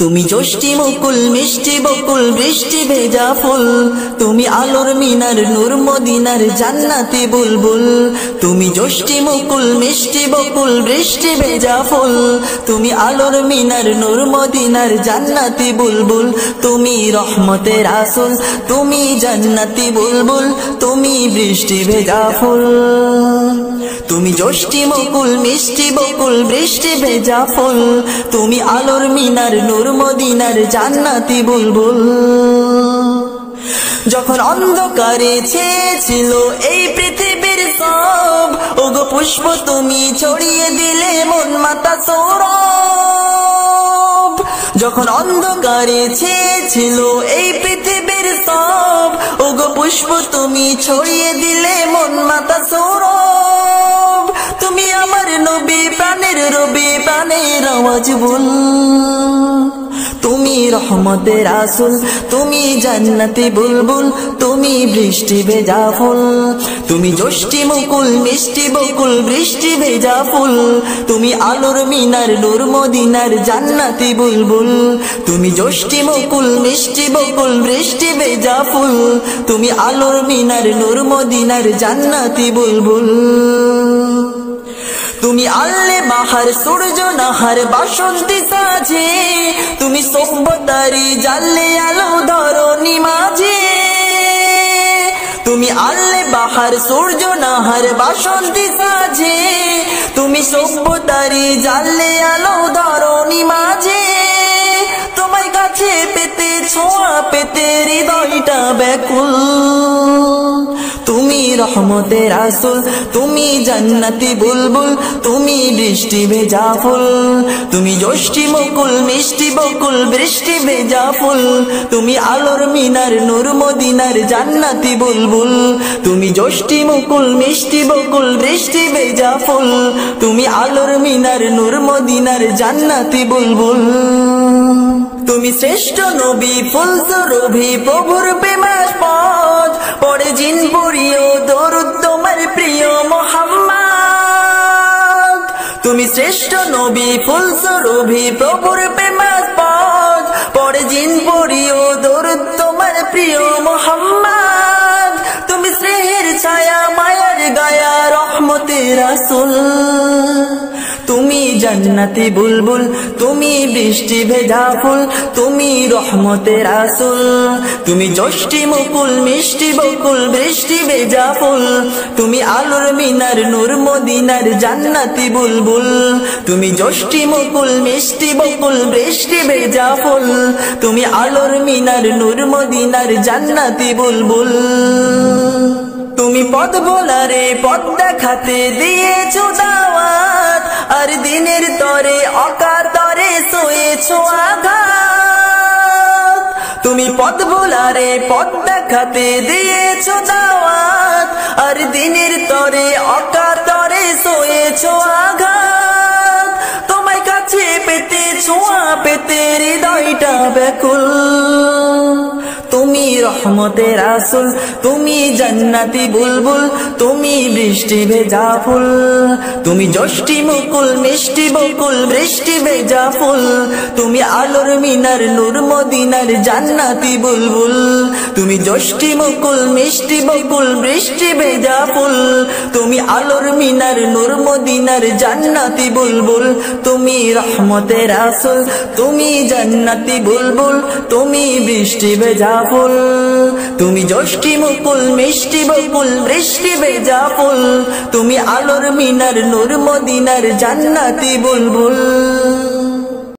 তুমি যষ্টি মুকুল মিষ্টি বকুল বৃষ্টি ভেজা ফুল, তুমি আলোর মিনার নূর মদিনার জান্নাতি বুলবুল। তুমি যষ্টি মুকুল মিষ্টি বকুল বৃষ্টি ভেজা ফুল, তুমি আলোর মিনার নূর মদিনার জান্নাতি বুলবুল। তুমি রহমতের আসল, তুমি জান্নাতি বুলবুল, তুমি বৃষ্টি ভেজা ফুল। তুমি যষ্টি মুকুল মিষ্টি বকুল বৃষ্টি ভেজা ফুল, তুমি আলোর মিনার নূর মদিনার জান্নাতি বুলবুল। যখন অন্ধকারে ছেয়েছিল এই পৃথিবীর সব, ওগো পুষ্প তুমি ছড়িয়ে দিলে মন মাতা সৌরভ। যখন অন্ধকারে ছেয়েছিল এই পৃথিবীর সব, ওগো পুষ্প তুমি ছড়িয়ে দিলে মন মাতা সৌরভ। তুমি আমার নবী প্রাণের রবি প্রাণের আওয়াজ বল, তুমি রহমতের আসল, তুমি জান্নাতি বুলবুল, তুমি বৃষ্টি ভেজা ফুল। তুমি যষ্টি মুকুল মিষ্টি বকুল বৃষ্টি ভেজা ফুল, তুমি আলোর মিনার নূর মদিনার জান্নাতি বুলবুল। তুমি যষ্টি মুকুল মিষ্টি বকুল বৃষ্টি ভেজা ফুল, তুমি আলোর মিনার নূর মদিনার জান্নাতি বুলবুল। তুমি আল্লে বাহার সূর্য নাহার বাসন্তী সাজে, তুমি সভ্যতারি জানলে আলো ধরণী মাঝে। তুমি আল্লে বাহার সূর্য নাহার বাসন্তী সাজে, তুমি সভ্যতারি জানলে আলো ধরণী মাঝে। তোমার কাছে পেতে ছোঁয়া পেতে হৃদয়টা ব্যাকুল, তুমি রহমতের আসল, তুমি জান্নাতি বুলবুল, তুমি বৃষ্টি ভেজা ফুল। তুমি যষ্টি মুকুল মিষ্টি বকুল বৃষ্টি ভেজা ফুল, তুমি আলোর মিনার নূর মদিনার জান্নাতি বুলবুল। তুমি যষ্টি মুকুল মিষ্টি বকুল বৃষ্টি ভেজা ফুল, তুমি আলোর মিনার নূর মদিনার জান্নাতি বুলবুল। তুমি শ্রেষ্ঠ নবী ফুল সুরভি প্রভুর প্রেমাস্পদ, পড়ে জিন পড়িও দরুদ তোমার প্রিয় মুহাম্মদ। তুমি শ্রেষ্ঠ নবী ফুল সুরভি প্রভুর প্রেমাস্পদ, পড়ে জিন পড়িও দরুদ তোমার প্রিয় মুহাম্মদ। তুমি স্নেহের ছায়া মায়ার গায়া রহমতের আসল, তুমি জান্নাতি বুলবুল, তুমি বৃষ্টি ভেজা ফুল, তুমি রহমতের আসল। তুমি যষ্টি মুকুল মিষ্টি বকুল বৃষ্টি ভেজা ফুল, তুমি আলোর মিনার নূর মদিনার জান্নাতি বুলবুল। তুমি যষ্টি মুকুল মিষ্টি বকুল বৃষ্টি ভেজা ফুল, তুমি আলোর মিনার নূর মদিনার জান্নাতি বুলবুল। তুমি পথ ভোলারে পথ দেখাতে দিয়েছো দাওয়াত, আর দিনের তরে অকাতরে সয়েছো আঘাত। তুমি পথ ভোলারে পথ দেখাতে দিয়েছো দাওয়াত, আর দিনের তরে অকাতরে সয়েছো আঘাত। তোমায় কাছে পেতে ছোঁয়া পেতে হৃদয়টা ব্যাকুল, তুমি রহমতের আসল, তুমি জান্নাতি বুলবুল, তুমি বৃষ্টি ভেজা ফুল। তুমি যষ্টি মুকুল মিষ্টি বকুল বৃষ্টি ভেজা ফুল, তুমি আলোর মিনার নূর মদিনার জান্নাতি বুলবুল। তুমি যষ্টি মুকুল মিষ্টি বকুল বৃষ্টি ভেজা ফুল, তুমি আলোর মিনার নূর মদিনার জান্নাতি বুলবুল। তুমি রহমতের আসল, তুমি জান্নাতি বুলবুল, তুমি বৃষ্টি ভেজা ফুল। তুমি যষ্টি মুকুল মিষ্টি বকুল বৃষ্টি ভেজা ফুল, তুমি আলোর মিনার নূর মদিনার জান্নাতি বুলবুল।